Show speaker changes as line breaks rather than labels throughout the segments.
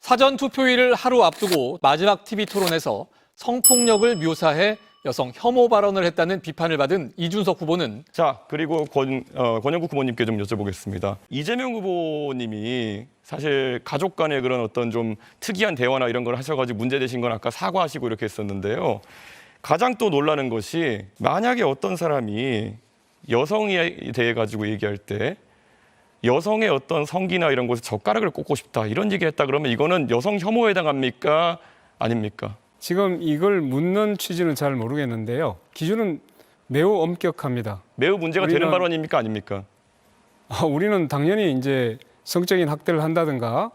사전 투표일을 하루 앞두고 마지막 TV 토론에서 성폭력을 묘사해 여성 혐오 발언을 했다는 비판을 받은 이준석 후보는
자, 그리고 권영국 후보님께 좀 여쭤보겠습니다. 이재명 후보님이 사실 가족 간의 그런 어떤 좀 특이한 대화나 이런 걸 하셔가지고 문제되신 건 아까 사과하시고 이렇게 했었는데요. 가장 또 놀라는 것이 만약에 어떤 사람이 여성에 대해 가지고 얘기할 때 여성의 어떤 성기나 이런 곳에 젓가락을 꽂고 싶다 이런 얘기했다 그러면 이거는 여성 혐오에 해당합니까? 아닙니까?
지금 이걸 묻는 취지는 잘 모르겠는데요. 기준은 매우 엄격합니다.
매우 문제가 되는 발언입니까? 아닙니까?
우리는 당연히 이제 성적인 학대를 한다든가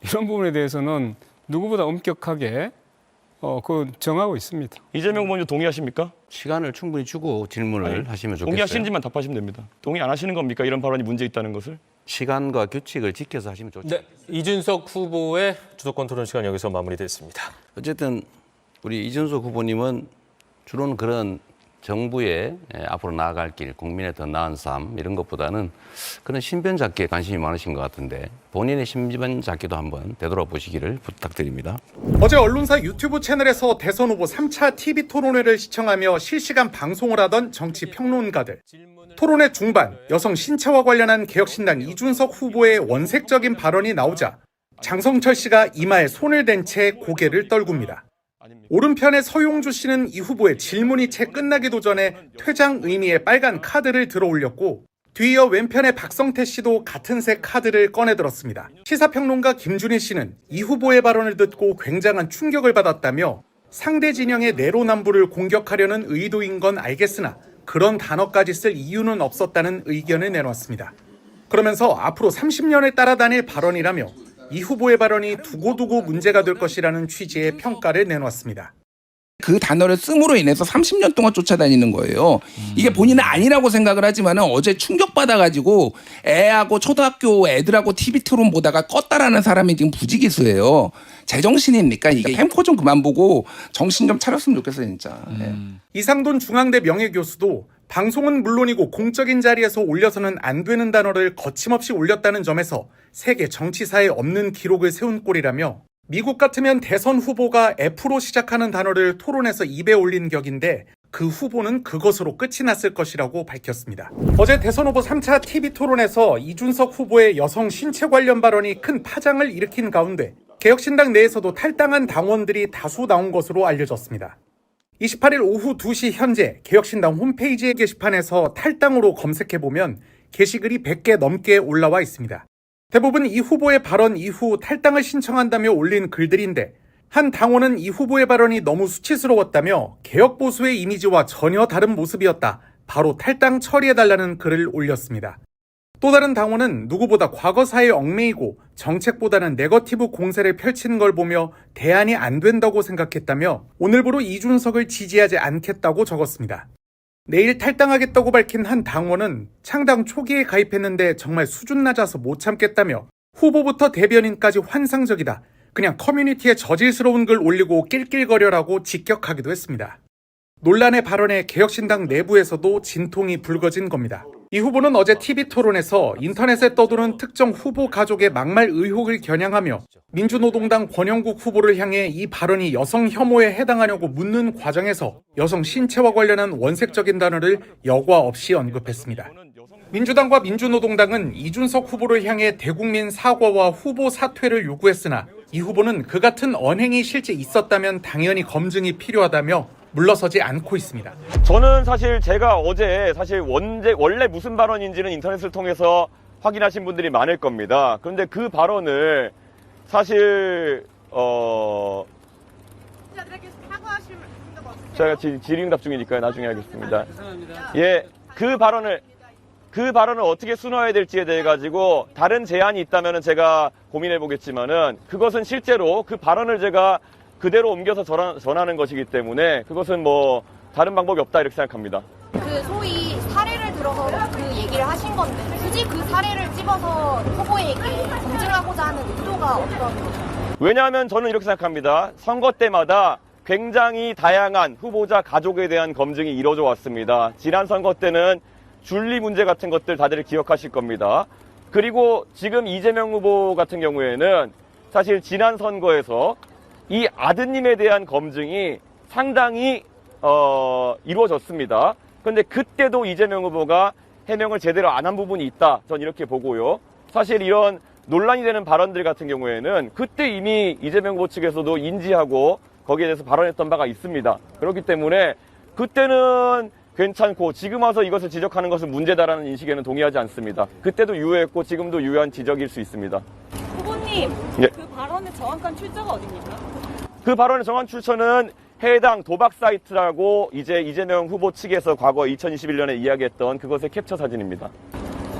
이런 부분에 대해서는 누구보다 엄격하게 정하고 있습니다.
이재명 후보님 동의하십니까?
시간을 충분히 주고 질문을 하시면 좋겠어요.
동의하시는지만 답하시면 됩니다. 동의 안 하시는 겁니까? 이런 발언이 문제 있다는 것을?
시간과 규칙을 지켜서 하시면 좋죠.
네, 이준석 후보의 주도권 토론 시간 여기서 마무리됐습니다.
어쨌든 우리 이준석 후보님은 주로는 그런 정부의 앞으로 나아갈 길, 국민의 더 나은 삶 이런 것보다는 그런 신변 잡기에 관심이 많으신 것 같은데 본인의 신변 잡기도 한번 되돌아보시기를 부탁드립니다.
어제 언론사 유튜브 채널에서 대선 후보 3차 TV 토론회를 시청하며 실시간 방송을 하던 정치 평론가들. 토론회 중반 여성 신체와 관련한 개혁신당 이준석 후보의 원색적인 발언이 나오자 장성철 씨가 이마에 손을 댄 채 고개를 떨굽니다. 오른편의 서용주 씨는 이 후보의 질문이 채 끝나기도 전에 퇴장 의미의 빨간 카드를 들어 올렸고 뒤이어 왼편의 박성태 씨도 같은 색 카드를 꺼내들었습니다. 시사평론가 김준희 씨는 이 후보의 발언을 듣고 굉장한 충격을 받았다며 상대 진영의 내로남불을 공격하려는 의도인 건 알겠으나 그런 단어까지 쓸 이유는 없었다는 의견을 내놓았습니다. 그러면서 앞으로 30년을 따라다닐 발언이라며 이 후보의 발언이 두고두고 문제가 될 것이라는 취지의 평가를 내놓았습니다.
그 단어를 씀으로 인해서 30년 동안 쫓아다니는 거예요. 이게 본인은 아니라고 생각을 하지만 어제 충격받아가지고 애하고 초등학교 애들하고 TV 토론 보다가 껐다라는 사람이 지금 부지기수예요. 제정신입니까? 이게 햄코 좀 그만 보고 정신 좀 차렸으면 좋겠어요, 진짜. 네.
이상돈 중앙대 명예교수도 방송은 물론이고 공적인 자리에서 올려서는 안 되는 단어를 거침없이 올렸다는 점에서 세계 정치사에 없는 기록을 세운 꼴이라며 미국 같으면 대선 후보가 F로 시작하는 단어를 토론에서 입에 올린 격인데 그 후보는 그것으로 끝이 났을 것이라고 밝혔습니다. 어제 대선 후보 3차 TV 토론에서 이준석 후보의 여성 신체 관련 발언이 큰 파장을 일으킨 가운데 개혁신당 내에서도 탈당한 당원들이 다수 나온 것으로 알려졌습니다. 28일 오후 2시 현재 개혁신당 홈페이지의 게시판에서 탈당으로 검색해보면 게시글이 100개 넘게 올라와 있습니다. 대부분 이 후보의 발언 이후 탈당을 신청한다며 올린 글들인데 한 당원은 이 후보의 발언이 너무 수치스러웠다며 개혁보수의 이미지와 전혀 다른 모습이었다. 바로 탈당 처리해달라는 글을 올렸습니다. 또 다른 당원은 누구보다 과거사에 얽매이고 정책보다는 네거티브 공세를 펼치는 걸 보며 대안이 안 된다고 생각했다며 오늘부로 이준석을 지지하지 않겠다고 적었습니다. 내일 탈당하겠다고 밝힌 한 당원은 창당 초기에 가입했는데 정말 수준 낮아서 못 참겠다며 후보부터 대변인까지 환상적이다. 그냥 커뮤니티에 저질스러운 글 올리고 낄낄거려라고 직격하기도 했습니다. 논란의 발언에 개혁신당 내부에서도 진통이 불거진 겁니다. 이 후보는 어제 TV 토론에서 인터넷에 떠도는 특정 후보 가족의 막말 의혹을 겨냥하며 민주노동당 권영국 후보를 향해 이 발언이 여성 혐오에 해당하냐고 묻는 과정에서 여성 신체와 관련한 원색적인 단어를 여과 없이 언급했습니다. 민주당과 민주노동당은 이준석 후보를 향해 대국민 사과와 후보 사퇴를 요구했으나 이 후보는 그 같은 언행이 실제 있었다면 당연히 검증이 필요하다며 물러서지 않고 있습니다.
저는 사실 제가 어제 원래 무슨 발언인지는 인터넷을 통해서 확인하신 분들이 많을 겁니다. 그런데 그 발언을 사실 제가 질의응답 중이니까요. 나중에 하겠습니다. 예, 그 발언을 어떻게 순화해야 될지에 대해 가지고 다른 제안이 있다면 제가 고민해 보겠지만은 그것은 실제로 그 발언을 제가 그대로 옮겨서 전하는 것이기 때문에 그것은 뭐 다른 방법이 없다 이렇게 생각합니다.
그 소위 사례를 들어서 그 얘기를 하신 건데 굳이 그 사례를 집어서 후보에게 검증하고자 하는 의도가 어떤 거죠?
왜냐하면 저는 이렇게 생각합니다. 선거 때마다 굉장히 다양한 후보자 가족에 대한 검증이 이루어져 왔습니다. 지난 선거 때는 준리 문제 같은 것들 다들 기억하실 겁니다. 그리고 지금 이재명 후보 같은 경우에는 사실 지난 선거에서 이 아드님에 대한 검증이 상당히 이루어졌습니다. 그런데 그때도 이재명 후보가 해명을 제대로 안 한 부분이 있다. 전 이렇게 보고요. 사실 이런 논란이 되는 발언들 같은 경우에는 그때 이미 이재명 후보 측에서도 인지하고 거기에 대해서 발언했던 바가 있습니다. 그렇기 때문에 그때는 괜찮고 지금 와서 이것을 지적하는 것은 문제다라는 인식에는 동의하지 않습니다. 그때도 유효했고 지금도 유효한 지적일 수 있습니다.
후보님,
예.
그 발언의 정확한 출처가 어딥니까?
그 발언의 정확한 출처는 해당 도박 사이트라고 이제 이재명 후보 측에서 과거 2021년에 이야기했던 그것의 캡처 사진입니다.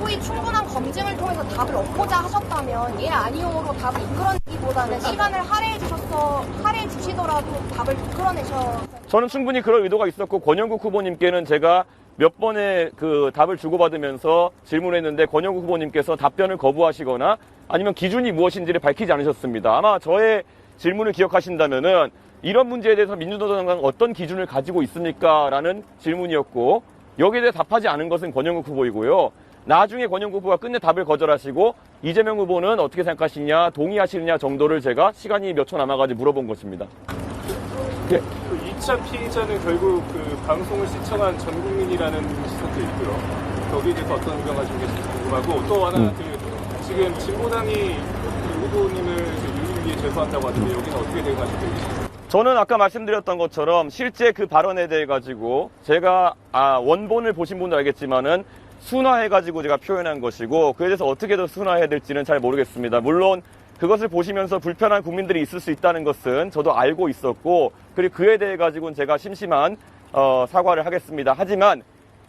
소위 충분한 검증을 통해서 답을 얻고자 하셨다면 예 아니오로 답을 이끌어내기보다는 시간을 할애해 주시더라도 답을 이끌어내셔.
저는 충분히 그럴 의도가 있었고 권영국 후보님께는 제가 몇 번의 그 답을 주고받으면서 질문했는데 권영국 후보님께서 답변을 거부하시거나 아니면 기준이 무엇인지를 밝히지 않으셨습니다. 아마 저의 질문을 기억하신다면은 이런 문제에 대해서 민주노동당 어떤 기준을 가지고 있습니까? 라는 질문이었고 여기에 대해 답하지 않은 것은 권영국 후보이고요. 나중에 권영국 후보가 끝내 답을 거절하시고 이재명 후보는 어떻게 생각하시냐, 동의하시느냐 정도를 제가 시간이 몇 초 남아가지고 물어본 것입니다. 네.
그 2차 피해자는 결국 그 방송을 시청한 전 국민이라는 시선도 있고요. 거기에 대해서 어떤 의견을 가지고 계신지 궁금하고 또 하나 지금 진보당이 그 후보님을 유일하게 제소한다고 하던데 여기는 어떻게 되고 가지고 계십니까?
저는 아까 말씀드렸던 것처럼 실제 그 발언에 대해 가지고 제가 원본을 보신 분도 알겠지만은 순화해가지고 제가 표현한 것이고 그에 대해서 어떻게 더 순화해야 될지는 잘 모르겠습니다. 물론 그것을 보시면서 불편한 국민들이 있을 수 있다는 것은 저도 알고 있었고 그리고 그에 대해 가지고는 제가 심심한 사과를 하겠습니다. 하지만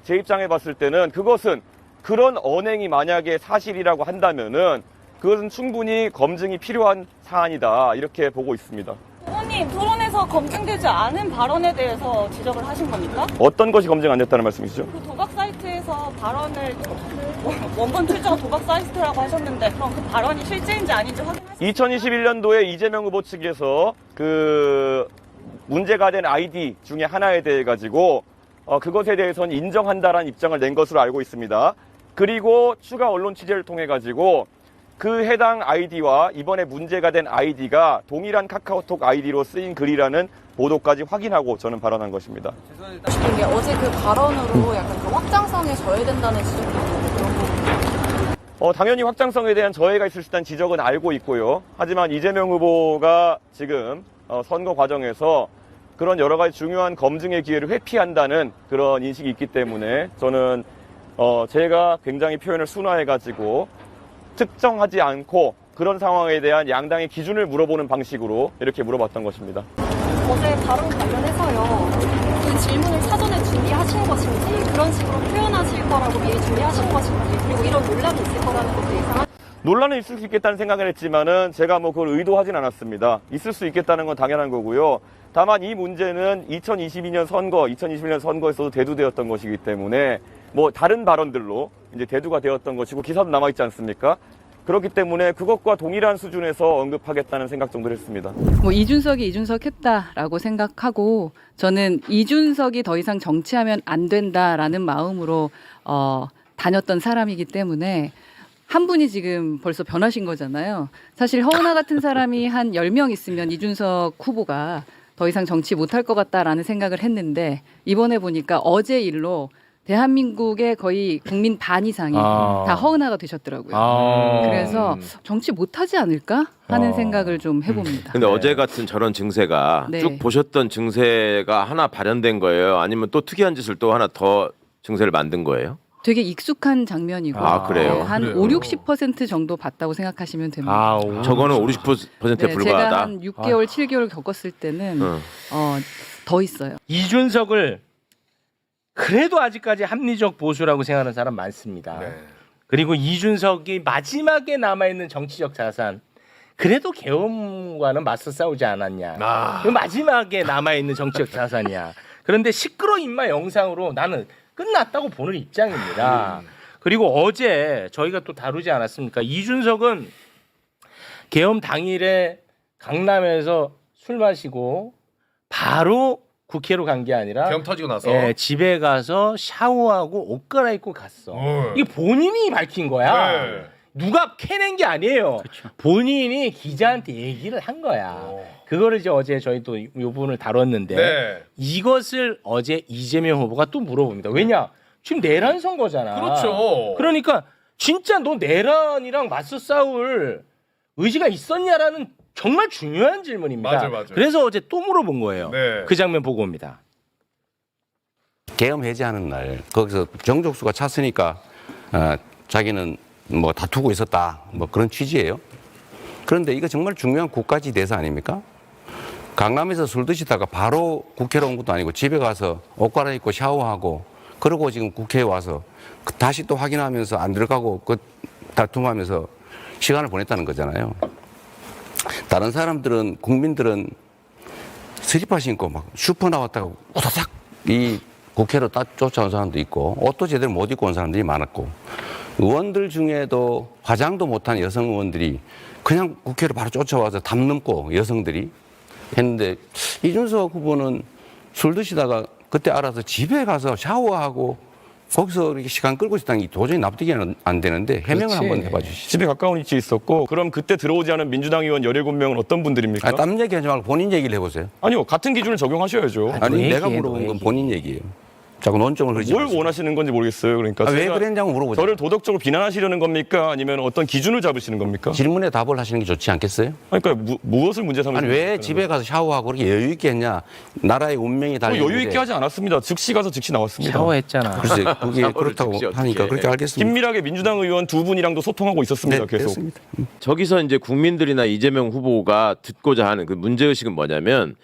제 입장에 봤을 때는 그것은 그런 언행이 만약에 사실이라고 한다면은 그것은 충분히 검증이 필요한 사안이다 이렇게 보고 있습니다.
후보님, 토론에서 검증되지 않은 발언에 대해서 지적을 하신 겁니까?
어떤 것이 검증 안 됐다는 말씀이시죠?
그 도박 사이트에서 발언을 원본 출처가 도박 사이트라고 하셨는데 그럼 그 발언이 실제인지 아닌지 확인하시죠.
2021년도에 이재명 후보 측에서 그 문제가 된 아이디 중에 하나에 대해 가지고 그것에 대해서는 인정한다라는 입장을 낸 것으로 알고 있습니다. 그리고 추가 언론 취재를 통해 가지고 그 해당 아이디와 이번에 문제가 된 아이디가 동일한 카카오톡 아이디로 쓰인 글이라는 보도까지 확인하고 저는 발언한 것입니다.
싶은 게 어제 그 발언으로 약간 그 확장성에 저해된다는 지적도 있고
당연히 확장성에 대한 저해가 있을 수 있다는 지적은 알고 있고요. 하지만 이재명 후보가 지금 선거 과정에서 그런 여러 가지 중요한 검증의 기회를 회피한다는 그런 인식이 있기 때문에 저는 제가 굉장히 표현을 순화해가지고 특정하지 않고 그런 상황에 대한 양당의 기준을 물어보는 방식으로 이렇게 물어봤던 것입니다.
어제 발언 관련해서요. 그 질문을 사전에 준비하신 것인지 그런 식으로 표현하실 거라고 미리 준비하신 것인지 그리고 이런 논란이 있을 거라는 것도 예상하.
논란은 있을 수 있겠다는 생각을 했지만은 제가 뭐 그걸 의도하진 않았습니다. 있을 수 있겠다는 건 당연한 거고요. 다만 이 문제는 2022년 선거에서도 대두되었던 것이기 때문에 뭐 다른 발언들로 이제 대두가 되었던 것이고 기사도 남아있지 않습니까? 그렇기 때문에 그것과 동일한 수준에서 언급하겠다는 생각 정도를 했습니다.
뭐 이준석이 이준석 했다라고 생각하고 저는 이준석이 더 이상 정치하면 안 된다라는 마음으로 다녔던 사람이기 때문에 한 분이 지금 벌써 변하신 거잖아요. 사실 허은하 같은 사람이 한 10명 있으면 이준석 후보가 더 이상 정치 못할 것 같다라는 생각을 했는데 이번에 보니까 어제 일로 대한민국의 거의 국민 반 이상이 다 허은하가 되셨더라고요. 그래서 정치 못하지 않을까 하는 생각을 좀 해봅니다.
근데 어제 같은 저런 증세가
네.
쭉 보셨던 증세가 하나 발현된 거예요? 아니면 또 특이한 짓을 또 하나 더 증세를 만든 거예요?
되게 익숙한 장면이고
그래요?
네, 한
그래요?
5, 60% 정도 봤다고 생각하시면 됩니다.
저거는 50%에
네,
불과하다.
제가 한 6개월, 7개월 겪었을 때는 더 있어요.
이준석을 그래도 아직까지 합리적 보수라고 생각하는 사람 많습니다. 그리고 이준석이 마지막에 남아있는 정치적 자산 그래도 계엄과는 맞서 싸우지 않았냐. 그 마지막에 남아있는 정치적 자산이야. 그런데 시끄러 임마 영상으로 나는 끝났다고 보는 입장입니다. 그리고 어제 저희가 또 다루지 않았습니까? 이준석은 계엄 당일에 강남에서 술 마시고 바로 국회로 간 게 아니라
계엄 터지고 나서
집에 가서 샤워하고 옷 갈아입고 갔어. 이게 본인이 밝힌 거야. 누가 캐낸 게 아니에요. 본인이 기자한테 얘기를 한 거야. 그거를 이제 어제 저희 또 이 부분을 다뤘는데
네.
이것을 어제 이재명 후보가 또 물어봅니다. 왜냐? 지금 내란 선거잖아.
그렇죠.
그러니까 진짜 너 내란이랑 맞서 싸울 의지가 있었냐라는 정말 중요한 질문입니다.
맞아요.
그래서 어제 또 물어본 거예요.
네.
그 장면 보고 옵니다.
계엄 해제하는 날 거기서 정족수가 찼으니까 자기는 뭐 다투고 있었다 뭐 그런 취지예요. 그런데 이거 정말 중요한 국가지 대사 아닙니까? 강남에서 술 드시다가 바로 국회로 온 것도 아니고 집에 가서 옷 갈아입고 샤워하고 그러고 지금 국회에 와서 다시 또 확인하면서 안 들어가고 그 다툼하면서 시간을 보냈다는 거잖아요. 다른 사람들은 국민들은 슬리퍼 신고 막 슈퍼 나왔다가 우다닥 이 국회로 쫓아온 사람도 있고 옷도 제대로 못 입고 온 사람들이 많았고 의원들 중에도 화장도 못한 여성 의원들이 그냥 국회로 바로 쫓아와서 담 넘고 여성들이 했는데 이준석 후보는 술 드시다가 그때 알아서 집에 가서 샤워하고 거기서 이렇게 시간 끌고 있었다는 게 도저히 납득이 안 되는데 해명을 한번 해봐 주시죠.
집에 가까운 위치에 있었고 그럼 그때 들어오지 않은 민주당 의원 17명은 어떤 분들입니까?
땀 얘기하지 말고 본인 얘기를 해보세요.
아니요. 같은 기준을 적용하셔야죠.
아니 내가 물어본 건 본인 얘기예요. 자꾸 논점을 흐리지
뭘
마세요.
원하시는 건지 모르겠어요. 그러니까
왜
제가
그랬냐고 물어보죠.
저를 도덕적으로 비난하시려는 겁니까? 아니면 어떤 기준을 잡으시는 겁니까?
질문에 답을 하시는 게 좋지 않겠어요?
그러니까 무엇을 문제 삼으시는
아니 왜 집에 가서 샤워하고 그렇게 여유 있게 했냐? 나라의 운명이 달린
여유 있게 하지 않았습니다. 즉시 가서 즉시 나왔습니다.
샤워했잖아.
글쎄 그게 그렇다고
즉시 어떻게
하니까
해.
그렇게 알겠습니다.
긴밀하게 민주당 의원 두 분이랑도 소통하고 있었습니다.
네,
계속.
됐습니다.
저기서 이제 국민들이나 이재명 후보가 듣고자 하는 그 문제의식은 뭐냐면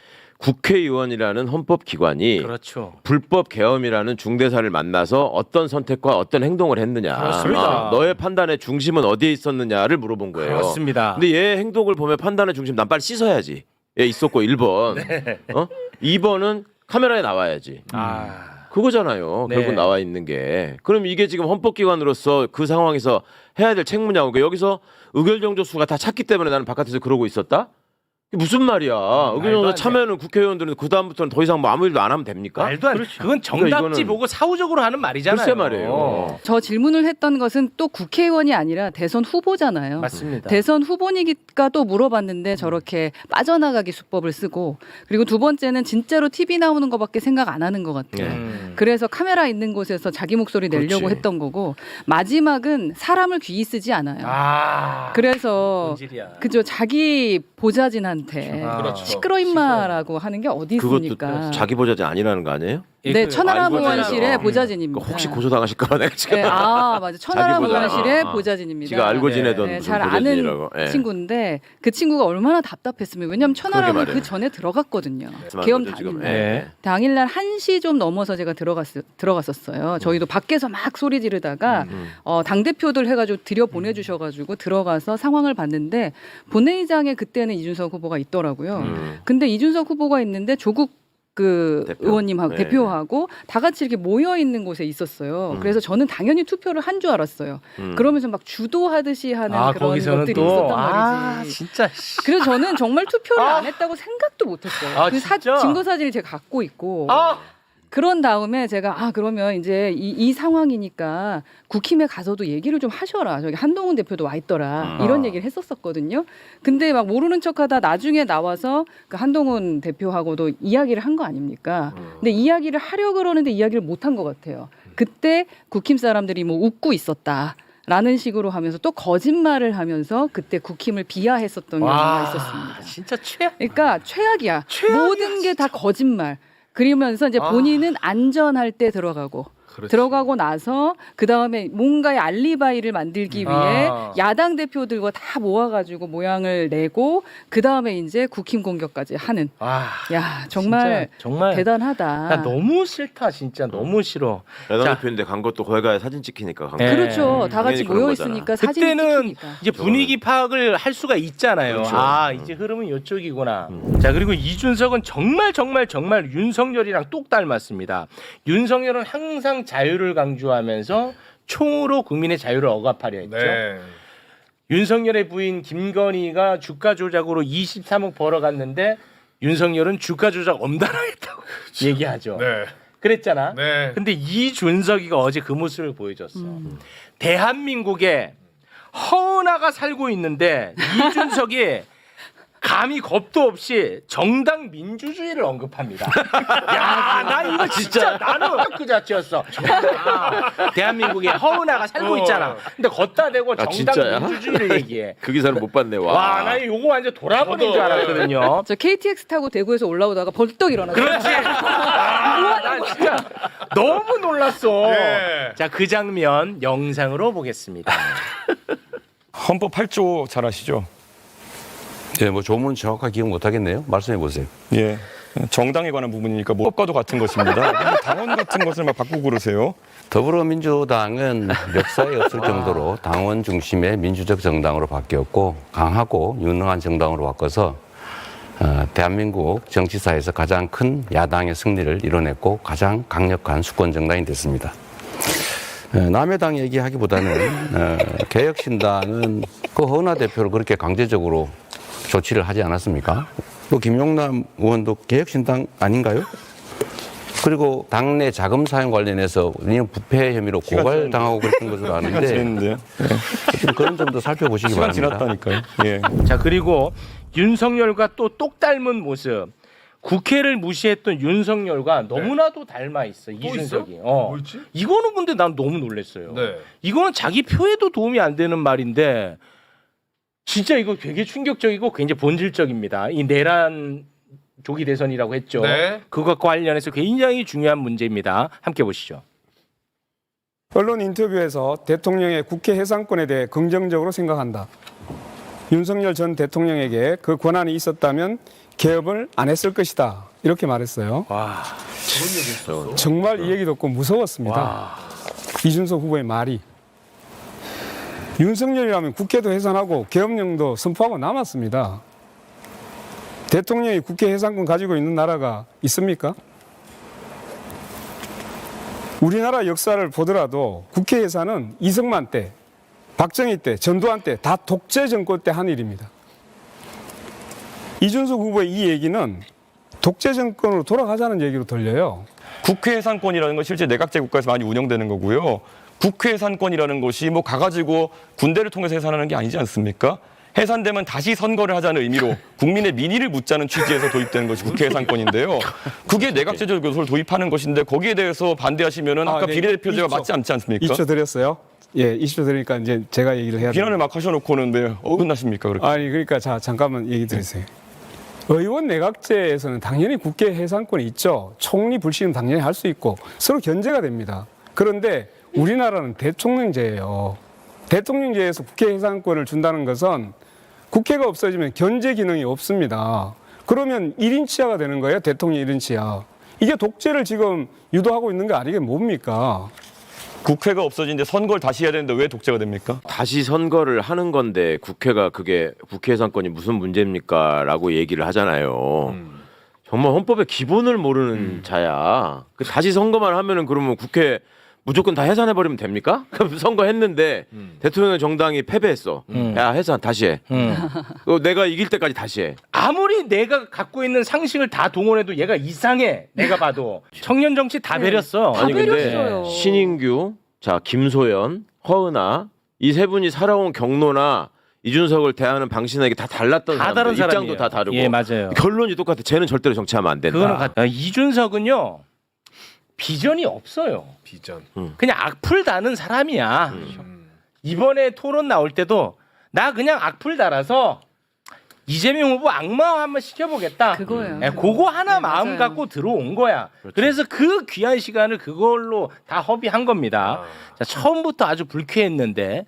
국회의원이라는 헌법기관이
그렇죠.
불법 계엄이라는 중대사를 만나서 어떤 선택과 어떤 행동을 했느냐.
그렇습니다.
너의 판단의 중심은 어디에 있었느냐를 물어본 거예요.
그렇습니다.
근데 얘 행동을 보면 판단의 중심 난 빨리 씻어야지. 얘 있었고 1번. 2번은 카메라에 나와야지. 그거잖아요.
네.
결국 나와 있는 게. 그럼 이게 지금 헌법기관으로서 그 상황에서 해야 될 책무냐고. 그러니까 여기서 의결정족수가 다 찼기 때문에 나는 바깥에서 그러고 있었다? 이게 무슨 말이야. 의결정족수 차면은 국회의원들은 그다음부터는 더 이상 뭐 아무 일도 안 하면 됩니까?
말도 안 돼. 그건 정답지
그러니까 이거는
보고 사후적으로 하는 말이잖아요.
글쎄 말이에요.
저 질문을 했던 것은 또 국회의원이 아니라 대선 후보잖아요.
맞습니다.
대선 후보니까 또 물어봤는데 저렇게 빠져나가기 수법을 쓰고 그리고 두 번째는 진짜로 TV 나오는 것밖에 생각 안 하는 것 같아요. 그래서 카메라 있는 곳에서 자기 목소리 내려고
그렇지.
했던 거고 마지막은 사람을 귀히 쓰지 않아요. 그래서
본질이야.
그죠 자기 보좌진한테
그렇죠.
시끄러 임마라고 하는 게 어디 있습니까?
그것도 자기 보좌진 아니라는 거 아니에요?
네, 천하람
알고
의원실의
있잖아요.
보좌진입니다.
그러니까 혹시 고소당하실까 봐 내가 지금.
네, 맞아. 천하람
자기 보좌.
의원실의 보좌진입니다.
지가 알고 지내던
네,
무슨
잘 아는
보좌진이라고. 예.
친구인데 그 친구가 얼마나 답답했으면 왜냐하면 천하람은
말이에요.
그 전에 들어갔거든요.
말씀하신
계엄
거죠, 지금.
당일날.
예.
당일날 1시 좀 넘어서 제가 들어갔었어요. 저희도 밖에서 막 소리 지르다가 당대표들 해가지고 들여보내주셔가지고 들어가서 상황을 봤는데 본회의장에 그때는 이준석 후보가 있더라고요. 근데 이준석 후보가 있는데 조국 그
대표.
의원님하고
네.
대표하고 다 같이 이렇게 모여 있는 곳에 있었어요. 그래서 저는 당연히 투표를 한 줄 알았어요. 그러면서 막 주도하듯이 하는 그런
거기서는
것들이
또
있었단 말이지.
진짜.
그래서 저는 정말 투표를 안 했다고 생각도 못했어요. 그
진짜?
증거 사진을 제가 갖고 있고. 그런 다음에 제가 그러면 이제 이 상황이니까 국힘에 가서도 얘기를 좀 하셔라. 저기 한동훈 대표도 와 있더라. 이런 얘기를 했었거든요. 근데 막 모르는 척하다 나중에 나와서 그 한동훈 대표하고도 이야기를 한 거 아닙니까? 근데 이야기를 하려 그러는데 이야기를 못 한 것 같아요. 그때 국힘 사람들이 뭐 웃고 있었다. 라는 식으로 하면서 또 거짓말을 하면서 그때 국힘을 비하했었던 경우가 있었습니다.
진짜 최악.
그러니까 최악이야. 모든 게 다 거짓말. 그러면서 이제 본인은 안전할 때 들어가고 들어가고 나서 그 다음에 뭔가의 알리바이를 만들기 위해 야당 대표들과 다 모아가지고 모양을 내고 그 다음에 이제 국힘 공격까지 하는. 야 정말 대단하다.
나 너무 싫다 진짜 너무 싫어.
야당 대표인데 간 것도 거기 가야 사진 찍히니까 간 거.
그렇죠. 다 같이
당연히 그런
모여
거잖아.
있으니까 사진
그때는
찍히니까.
이제 분위기 파악을 할 수가 있잖아요.
그렇죠.
이제 흐름은 이쪽이구나. 자 그리고 이준석은 정말 윤석열이랑 똑 닮았습니다. 윤석열은 항상 자유를 강조하면서 총으로 국민의 자유를 억압하려 했죠. 윤석열의 부인 김건희가 주가 조작으로 23억 벌어갔는데 윤석열은 주가 조작 엄단하겠다고 얘기하죠. 그랬잖아. 근데 이준석이가 어제 그 모습을 보여줬어. 대한민국에 허은하가 살고 있는데 이준석이 감히 겁도 없이 정당 민주주의를 언급합니다. 야, 나 이거 진짜 나는 그 자체였어. 대한민국에 허은하가 살고 있잖아. 근데 걷다 대고 정당
진짜야?
민주주의를 얘기해.
그 기사를 못 봤네.
와, 나 요거 완전 돌아버린 줄 알았거든요.
저 KTX 타고 대구에서 올라오다가 벌떡 일어나서
그렇지. 나 진짜 너무 놀랐어. 자, 그 장면 영상으로 보겠습니다.
헌법 8조 잘 아시죠?
예, 뭐 조문은 정확하게 기억 못 하겠네요. 말씀해 보세요.
예. 정당에 관한 부분이니까 뭐 법과도 같은 것입니다. 당원 같은 것을 막 바꾸고 그러세요.
더불어민주당은 역사에 없을 정도로 당원 중심의 민주적 정당으로 바뀌었고 강하고 유능한 정당으로 바꿔서 대한민국 정치사에서 가장 큰 야당의 승리를 이뤄냈고 가장 강력한 수권 정당이 됐습니다. 남의 당 얘기하기보다는 개혁신당은 그 허은하 대표를 그렇게 강제적으로 조치를 하지 않았습니까? 또 김용남 의원도 개혁신당 아닌가요? 그리고 당내 자금 사용 관련해서 부패 혐의로 고발당하고 그랬던 것으로 아는데 좀 그런 점도 살펴보시기
시간
바랍니다.
지났다니까요. 예.
자, 그리고 윤석열과 또 똑 닮은 모습. 국회를 무시했던 윤석열과 너무나도 닮아 있어. 이준석이.
뭐였지?
이거는 근데 난 너무 놀랐어요.
네.
이거는 자기 표에도 도움이 안 되는 말인데 진짜 이거 되게 충격적이고 굉장히 본질적입니다. 이 내란 조기 대선이라고 했죠.
네.
그것과 관련해서 굉장히 중요한 문제입니다. 함께 보시죠.
언론 인터뷰에서 대통령의 국회 해산권에 대해 긍정적으로 생각한다. 윤석열 전 대통령에게 그 권한이 있었다면 개업을 안 했을 것이다. 이렇게 말했어요.
와,
정말 이 얘기 듣고 무서웠습니다.
와.
이준석 후보의 말이. 윤석열이라면 국회도 해산하고 개업령도 선포하고 남았습니다. 대통령이 국회 해산권 가지고 있는 나라가 있습니까? 우리나라 역사를 보더라도 국회 해산은 이승만 때, 박정희 때, 전두환 때 다 독재 정권 때 한 일입니다. 이준석 후보의 이 얘기는 독재 정권으로 돌아가자는 얘기로 들려요.
국회 해산권이라는 건 실제 내각제 국가에서 많이 운영되는 거고요. 국회 해산권이라는 것이 뭐 가가지고 군대를 통해서 해산하는 게 아니지 않습니까? 해산되면 다시 선거를 하자는 의미로 국민의 민의를 묻자는 취지에서 도입되는 것이 국회 해산권인데요. 그게 내각제적 요소를 도입하는 것인데 거기에 대해서 반대하시면은 아까
네.
비례대표제가
20초.
맞지 않지 않습니까?
20초 드렸어요. 예, 20초 드리니까 이제 제가 얘기를 해야 돼요.
비난을 막 하셔놓고는 왜 어긋나십니까? 그렇게.
아니, 그러니까 자, 잠깐만 얘기 드리세요. 의원 내각제에서는 당연히 국회 해산권이 있죠. 총리 불신은 당연히 할 수 있고 서로 견제가 됩니다. 그런데 우리나라는 대통령제예요. 대통령제에서 국회 해산권을 준다는 것은 국회가 없어지면 견제 기능이 없습니다. 그러면 1인 치하가 되는 거예요. 대통령 1인 치하. 이게 독재를 지금 유도하고 있는 게 아니게 뭡니까?
국회가 없어지는데 선거를 다시 해야 되는데 왜 독재가 됩니까?
다시 선거를 하는 건데 국회가 그게 국회 해산권이 무슨 문제입니까? 라고 얘기를 하잖아요. 정말 헌법의 기본을 모르는 자야. 그 다시 선거만 하면은 그러면 국회 무조건 다 해산해버리면 됩니까? 그럼 선거했는데 대통령 정당이 패배했어. 야, 해산 다시 해. 내가 이길 때까지 다시 해.
아무리 내가 갖고 있는 상식을 다 동원해도 얘가 이상해. 내가 봐도. 청년 정치 다 배렸어.
다 배렸어요.
신인규, 자 김소연, 허은하 이 세 분이 살아온 경로나 이준석을 대하는 방식이나 이게 다 달랐던
다
사람들,
다른
입장도
사람이에요.
다 다르고
예, 맞아요.
결론이 똑같아. 쟤는 절대로 정치하면 안 된다.
그거는 이준석은요. 비전이 없어요.
비전.
그냥 악플 다는 사람이야. 이번에 토론 나올 때도 나 그냥 악플 달아서 이재명 후보 악마 한번 시켜보겠다.
그거예요.
예, 그거 하나 마음
맞아요.
갖고 들어온 거야. 그래서 그 귀한 시간을 그걸로 다 허비한 겁니다. 자, 처음부터 아주 불쾌했는데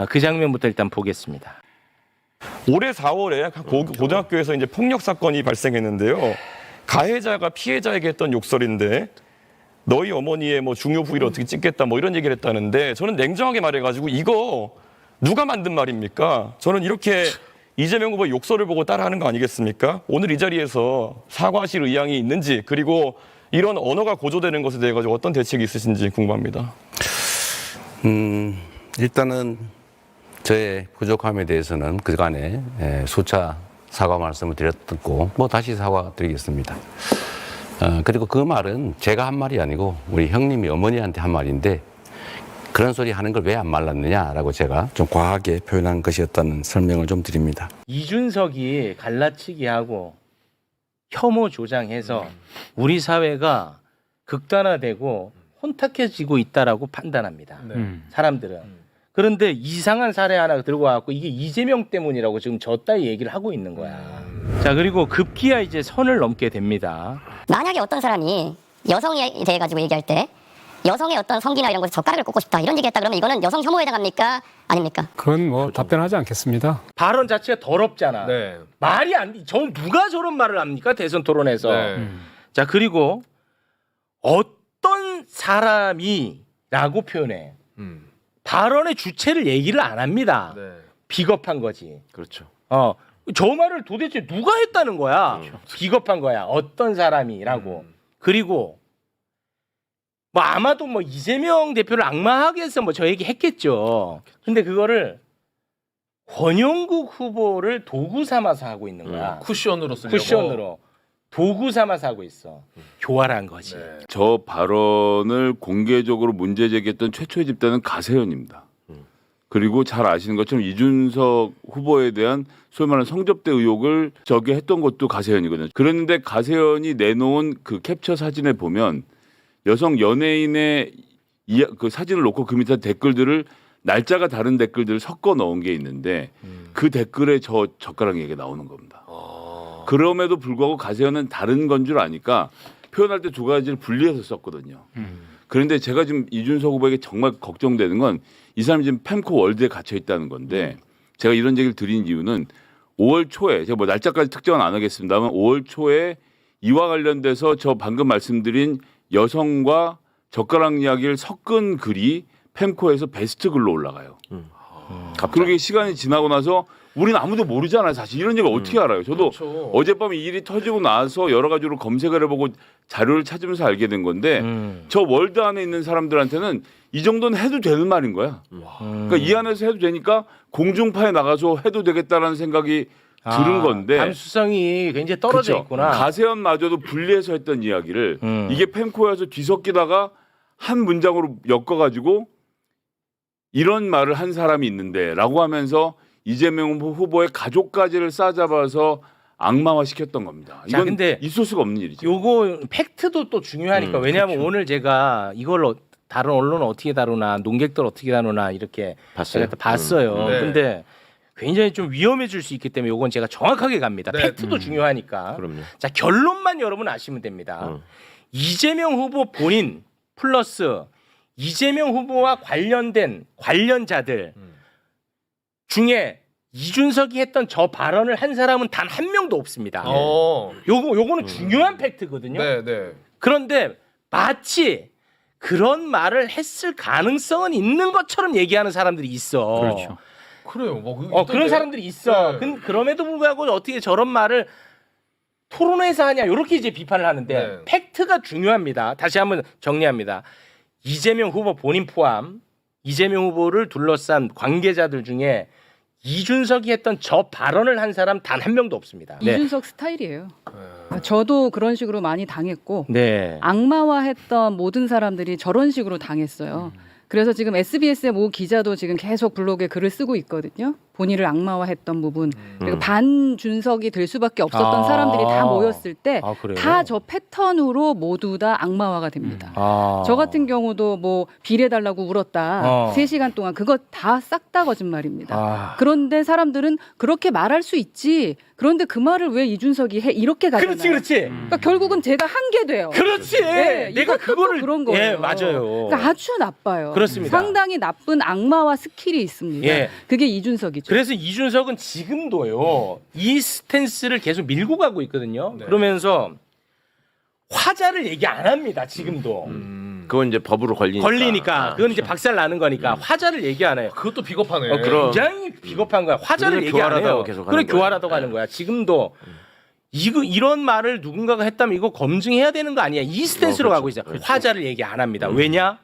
그 장면부터 일단 보겠습니다.
올해 4월에 고등학교에서 이제 폭력 사건이 발생했는데요. 가해자가 피해자에게 했던 욕설인데 너희 어머니의 뭐 중요 부위를 어떻게 찍겠다 뭐 이런 얘기를 했다는데 저는 냉정하게 말해가지고 이거 누가 만든 말입니까? 저는 이렇게 이재명 후보의 욕설을 보고 따라하는 거 아니겠습니까? 오늘 이 자리에서 사과하실 의향이 있는지 그리고 이런 언어가 고조되는 것에 대해 가지고 어떤 대책이 있으신지 궁금합니다.
일단은 저의 부족함에 대해서는 그간에 수차 사과 말씀을 드렸고 뭐 다시 사과드리겠습니다. 그리고 그 말은 제가 한 말이 아니고 우리 형님이 어머니한테 한 말인데 그런 소리 하는 걸 왜 안 말랐느냐라고 제가 좀 과하게 표현한 것이었다는 설명을 좀 드립니다.
이준석이 갈라치기 하고 혐오 조장해서 우리 사회가 극단화되고 혼탁해지고 있다라고 판단합니다. 사람들은. 그런데 이상한 사례 하나 들고 와갖고 이게 이재명 때문이라고 지금 저 따위 얘기를 하고 있는 거야. 자, 그리고 급기야 이제 선을 넘게 됩니다.
만약에 어떤 사람이 여성에 대해 가지고 얘기할 때 여성의 어떤 성기나 이런 것에 젓가락을 꽂고 싶다 이런 얘기했다 그러면 이거는 여성 혐오에 해당합니까? 아닙니까?
그건 뭐 답변하지 않겠습니다.
발언 자체가 더럽잖아.
네.
말이 안 돼. 누가 저런 말을 합니까? 대선 토론에서.
네.
자, 그리고 어떤 사람이라고 표현해. 발언의 주체를 얘기를 안 합니다.
네.
비겁한 거지.
그렇죠.
저 말을 도대체 누가 했다는 거야? 비겁한 거야. 어떤 사람이라고. 그리고 뭐 아마도 뭐 이재명 대표를 악마하기 위해서 뭐 저 얘기 했겠죠. 근데 그거를 권영국 후보를 도구 삼아서 하고 있는 거야.
쿠션으로 쓰려고.
쿠션으로. 도구 삼아서 하고 있어. 교활한 거지.
저 발언을 공개적으로 문제 제기했던 최초의 집단은 가세현입니다. 그리고 잘 아시는 것처럼 이준석 후보에 대한 소위 말하는 성접대 의혹을 했던 것도 가세현이거든요. 그랬는데 가세현이 내놓은 그 캡처 사진에 보면 여성 연예인의 그 사진을 놓고 그 밑에 댓글들을 날짜가 다른 댓글들을 섞어 넣은 게 있는데 그 댓글에 저 젓가락 얘기가 나오는 겁니다. 그럼에도 불구하고 가세현은 다른 건 줄 아니까 표현할 때 두 가지를 분리해서 썼거든요. 그런데 제가 지금 이준석 후보에게 정말 걱정되는 건 이 사람이 지금 펜코 월드에 갇혀 있다는 건데 제가 이런 얘기를 드린 이유는 5월 초에 제가 뭐 날짜까지 특정은 안 하겠습니다만 5월 초에 이와 관련돼서 저 방금 말씀드린 여성과 젓가락 이야기를 섞은 글이 펜코에서 베스트 글로 올라가요. 그렇게 시간이 지나고 나서 우리는 아무도 모르잖아요. 사실 이런 얘기를 어떻게 알아요? 저도
그렇죠.
어젯밤에 이 일이 터지고 나서 여러 가지로 검색을 해보고 자료를 찾으면서 알게 된 건데 저 월드 안에 있는 사람들한테는 이 정도는 해도 되는 말인 거야. 그러니까 이 안에서 해도 되니까 공중파에 나가서 해도 되겠다라는 생각이 들은 건데
감수성이 굉장히 떨어져
그쵸?
있구나.
가세현마저도 분리해서 했던 이야기를 이게 펜코에서 뒤섞이다가 한 문장으로 엮어가지고 이런 말을 한 사람이 있는데라고 하면서 이재명 후보의 가족까지를 싸잡아서 악마화 시켰던 겁니다. 이건
근데
있을 수가 없는 일이죠.
요거 팩트도 또 중요하니까 왜냐하면 오늘 제가 이걸 다른 언론은 어떻게 다루나 농객들 어떻게 다루나 이렇게
봤어요?
제가 봤어요.
네.
근데 굉장히 좀 위험해질 수 있기 때문에 요건 제가 정확하게 갑니다.
네.
팩트도 중요하니까.
그럼요.
자, 결론만 여러분 아시면 됩니다. 이재명 후보 본인 플러스 이재명 후보와 관련된 관련자들 중에 이준석이 했던 저 발언을 한 사람은 단 한 명도 없습니다. 요거는 중요한 팩트거든요.
네.
그런데 마치 그런 말을 했을 가능성은 있는 것처럼 얘기하는 사람들이 있어.
그렇죠. 그래요. 뭐
그런 사람들이 있어.
네.
그럼에도 불구하고 어떻게 저런 말을 토론회에서 하냐 이렇게 이제 비판을 하는데
네.
팩트가 중요합니다. 다시 한번 정리합니다. 이재명 후보 본인 포함 이재명 후보를 둘러싼 관계자들 중에 이준석이 했던 저 발언을 한 사람 단 한 명도 없습니다.
이준석 스타일이에요. 저도 그런 식으로 많이 당했고
네.
악마화했던 모든 사람들이 저런 식으로 당했어요. 그래서 지금 SBS의 모 기자도 지금 계속 블로그에 글을 쓰고 있거든요. 본인을 악마화했던 부분. 그리고 반준석이 될 수밖에 없었던 사람들이 다 모였을 때 다 저 패턴으로 모두 다 악마화가 됩니다. 저 같은 경우도 뭐 비례달라고 울었다. 3시간 동안 그거 다 싹 다 거짓말입니다. 그런데 사람들은 그렇게 말할 수 있지. 그런데 그 말을 왜 이준석이 해? 이렇게 가잖아요.
그렇지.
그러니까 결국은 제가 한 게 돼요.
그렇지.
네,
내가
이것도
그거를
또 그런 거예요.
예, 맞아요.
그러니까 아주 나빠요.
그렇습니다.
상당히 나쁜 악마와 스킬이 있습니다.
예.
그게 이준석이죠.
그래서 이준석은 지금도요 이 스탠스를 계속 밀고 가고 있거든요.
네.
그러면서 화자를 얘기 안 합니다. 지금도
그건 이제 법으로 걸리니까.
그건 이제 박살 나는 거니까 화자를 얘기 안 해요.
그것도 비겁하네.
굉장히 비겁한 거야. 화자를
그래서
얘기 안 해요.
교활하다고 계속
그래
하는 거예요.
교활하다고 하는 거야. 지금도 이런 말을 누군가가 했다면 이거 검증해야 되는 거 아니야. 이 스탠스로
그렇죠.
가고 있어.
그렇죠.
화자를 얘기 안 합니다. 왜냐?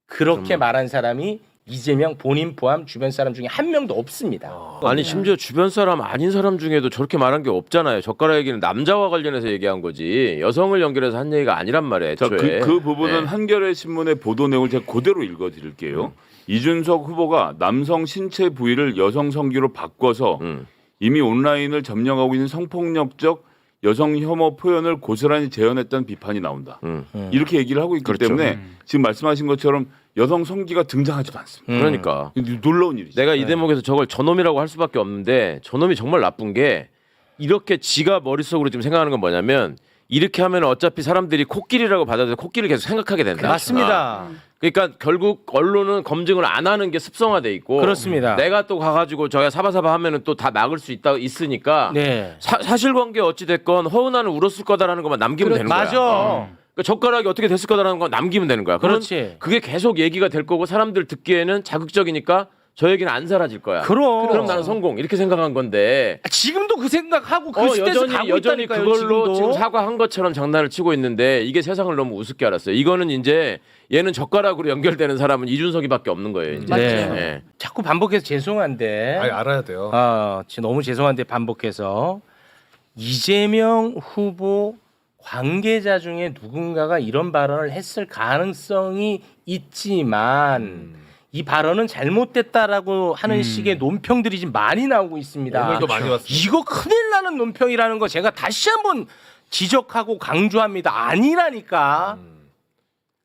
그렇게 말한 사람이 이재명 본인 포함 주변 사람 중에 한 명도 없습니다.
아니 심지어 주변 사람 아닌 사람 중에도 저렇게 말한 게 없잖아요. 젓가락 얘기는 남자와 관련해서 얘기한 거지 여성을 연결해서 한 얘기가 아니란 말이에요.
자,
애초에.
그 부분은
네.
한겨레 신문의 보도 내용을 제가 그대로 읽어드릴게요. 이준석 후보가 남성 신체 부위를 여성 성기로 바꿔서 이미 온라인을 점령하고 있는 성폭력적 여성 혐오 표현을 고스란히 재현했다는 비판이 나온다. 이렇게 얘기를 하고 있기
그렇죠.
때문에 지금 말씀하신 것처럼 여성 성기가 등장하지도 않습니다.
그러니까
놀라운 일이죠.
내가 이 대목에서 저걸 저놈이라고 할 수밖에 없는데 저놈이 정말 나쁜 게 이렇게 지가 머릿속으로 지금 생각하는 건 뭐냐면 이렇게 하면 어차피 사람들이 코끼리라고 받아들여서 코끼리를 계속 생각하게 된다.
맞습니다.
그러니까 결국 언론은 검증을 안 하는 게 습성화돼 있고
그렇습니다.
내가 또 가가지고 저야 사바사바 하면은 또 다 막을 수 있으니까
네.
사실관계 어찌 됐건 허은아는 울었을 거다라는 것만 남기면 되는 거야.
맞아.
그러니까 젓가락이 어떻게 됐을 거다라는 건 남기면 되는 거야. 그럼
그렇지.
그게 계속 얘기가 될 거고 사람들 듣기에는 자극적이니까 저 얘기는 안 사라질 거야.
그럼
나는 성공 이렇게 생각한 건데
지금도 그 생각하고 그 스탠스 가고
여전히
있다니까요.
그걸로
지금도.
지금 사과한 것처럼 장난을 치고 있는데 이게 세상을 너무 우습게 알았어요. 이거는 이제 얘는 젓가락으로 연결되는 사람은 이준석이밖에 없는 거예요. 이제.
네. 자꾸 반복해서 죄송한데.
알아야 돼요.
지금 너무 죄송한데 반복해서 이재명 후보 관계자 중에 누군가가 이런 발언을 했을 가능성이 있지만 이 발언은 잘못됐다라고 하는 식의 논평들이 지금 많이 나오고 있습니다.
오늘도 많이 왔습니다.
이거 큰일 나는 논평이라는 거 제가 다시 한번 지적하고 강조합니다. 아니라니까.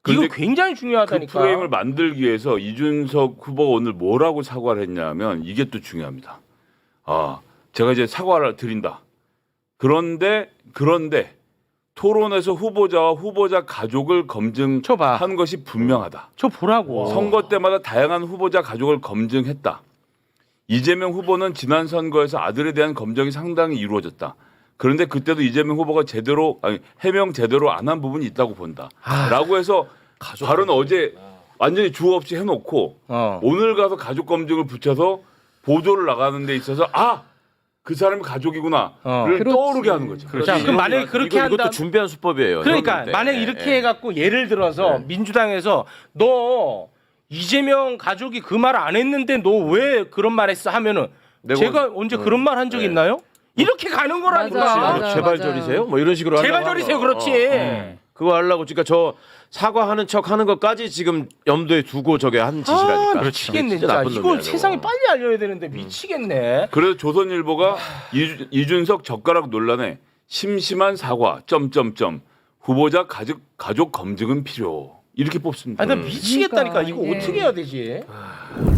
이거 굉장히 중요하다니까.
그 프레임을 만들기 위해서 이준석 후보가 오늘 뭐라고 사과를 했냐면 이게 또 중요합니다. 제가 이제 사과를 드린다. 그런데 토론에서 후보자와 후보자 가족을 검증한 것이 분명하다.
저 보라고.
선거 때마다 다양한 후보자 가족을 검증했다. 이재명 후보는 지난 선거에서 아들에 대한 검증이 상당히 이루어졌다. 그런데 그때도 이재명 후보가 해명 제대로 안 한 부분이 있다고 본다. 라고 해서 발언 어제 완전히 주어 없이 해놓고 오늘 가서 가족 검증을 붙여서 보도를 나가는 데 있어서 그 사람이 가족이구나를 떠오르게 하는 거죠.
자, 그럼 만약에 그렇게 한다.
이것도 준비한 수법이에요.
그러니까 만약에 이렇게 해갖고 예를 들어서 민주당에서 너 이재명 가족이 그 말 안 했는데 너 왜 그런 말 했어 하면은 제가 언제 그런 말 한 적 있나요? 이렇게 가는 거라니까.
재발절이세요? 뭐 이런 식으로
재발절이세요, 그렇지.
그거 하려고 그러니까 저 사과하는 척 하는 것까지 지금 염두에 두고 저게 한 짓이라니까.
미치겠네
진짜
진짜.
나쁜
이거
놈이야,
세상에
저거.
빨리 알려야 되는데 미치겠네.
그래서 조선일보가 이준석 젓가락 논란에 심심한 사과 후보자 가족 검증은 필요 이렇게 뽑습니다.
나 미치겠다니까. 이거 어떻게 해야 되지?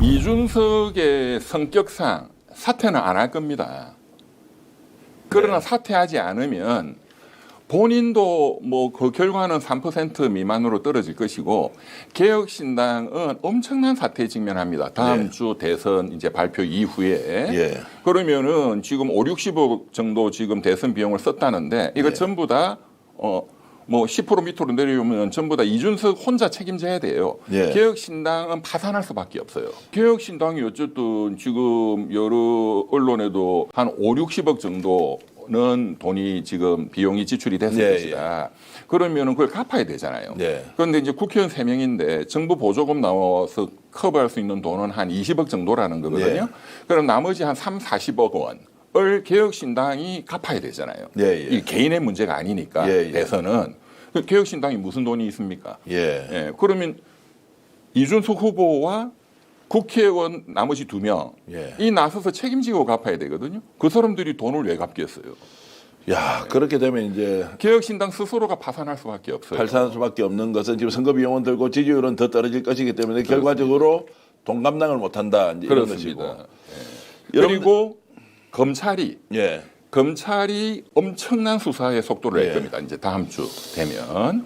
이준석의 성격상 사퇴는 안 할 겁니다. 그러나 사퇴하지 않으면 본인도 그 결과는 3% 미만으로 떨어질 것이고 개혁신당은 엄청난 사태에 직면합니다. 다음 주 대선 이제 발표 이후에 그러면은 지금 50, 60억 정도 지금 대선 비용을 썼다는데 이거 전부 다 10% 밑으로 내려오면 전부 다 이준석 혼자 책임져야 돼요. 개혁신당은 파산할 수밖에 없어요. 개혁신당이 어쨌든 지금 여러 언론에도 한 5, 60억 정도는 돈이 지금 비용이 지출이 됐을 것이다. 그러면은 그걸 갚아야 되잖아요. 그런데 이제 국회의원 3명인데 정부 보조금 나와서 커버할 수 있는 돈은 한 20억 정도라는 거거든요. 그럼 나머지 한 3, 40억 원을 개혁신당이 갚아야 되잖아요. 이 개인의 문제가 아니니까 대선은. 개혁신당이 무슨 돈이 있습니까? 그러면 이준석 후보와 국회의원 나머지 2명이 나서서 책임지고 갚아야 되거든요. 그 사람들이 돈을 왜 갚겠어요?
그렇게 되면 이제
개혁신당 스스로가 파산할 수밖에 없어요.
파산할 수밖에 없는 것은 지금 선거 비용은 들고 지지율은 더 떨어질 것이기 때문에 결과적으로 돈 감당을 못한다. 이제 이런 것이고.
그리고 검찰이 엄청난 수사의 속도를 낼 겁니다. 이제 다음 주 되면.